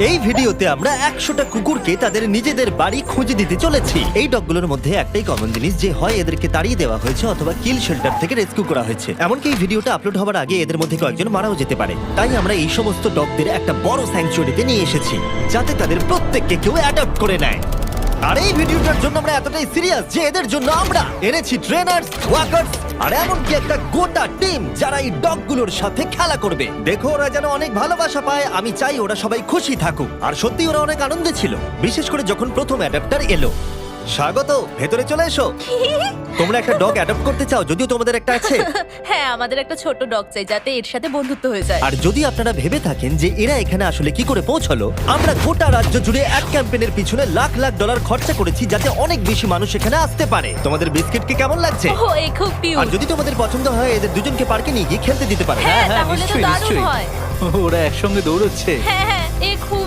এই ভিডিওতে আমরা 100টা কুকুরকে তাদের নিজেদের বাড়ি খুঁজে দিতে চলেছি। এই ডগগুলোর মধ্যে একটাই কমন জিনিস, যে হয় এদেরকে তাড়িয়ে দেওয়া হয়েছে অথবা কিল শেল্টার থেকে রেস্কিউ করা হয়েছে। এমনকি এই ভিডিওটা আপলোড হওয়ার আগে এদের মধ্যে কয়েকজন মারাও যেতে পারে। তাই আমরা এই সমস্ত ডগদের একটা বড় স্যাংচুয়ারিতে নিয়ে এসেছি, যাতে তাদের প্রত্যেককে কেউ অ্যাডপ্ট করে নেয়। আর এই ভিডিওটার জন্য আমরা এতটাই সিরিয়াস যে এদের জন্য আমরা এনেছি ট্রেনার্স, ওয়াকার্স আর এমনকি একটা গোটা টিম যারা এই ডগগুলোর সাথে খেলা করবে। দেখো ওরা যেন অনেক ভালোবাসা পায়, আমি চাই ওরা সবাই খুশি থাকুক। আর সত্যি ওরা অনেক আনন্দে ছিল, বিশেষ করে যখন প্রথম অ্যাডাপ্টার এলো। স্বাগত, ভেতরে চলে এসো। তোমরা একটা ডগ অ্যাডপ্ট করতে চাও? যদিও তোমাদের একটা আছে। হ্যাঁ, আমাদের একটা ছোট ডগ চাই যাতে এর সাথে বন্ধুত্ব হয়ে যায়। আর যদি আপনারা ভেবে থাকেন যে এরা এখানে আসলে কি করে পৌঁছলো, আমরা গোটা রাজ্য জুড়ে এক ক্যাম্পেইনের পিছনে লাখ লাখ ডলার খরচা করেছি যাতে অনেক বেশি মানুষ এখানে আসতে পারে। তোমাদের বিস্কিটকে কেমন লাগছে? ও, এই খুব আর কিউট। যদি তোমাদের পছন্দ হয় এদের দুজনকে পার্কে নিয়ে গিয়ে খেলতে দিতে পারো। হ্যাঁ, হ্যাঁ, তাহলে তো নিশ্চয়ই, দারুণ নিশ্চয়ই। হয়। ওরা একসঙ্গে দৌড়চ্ছে। হ্যাঁ,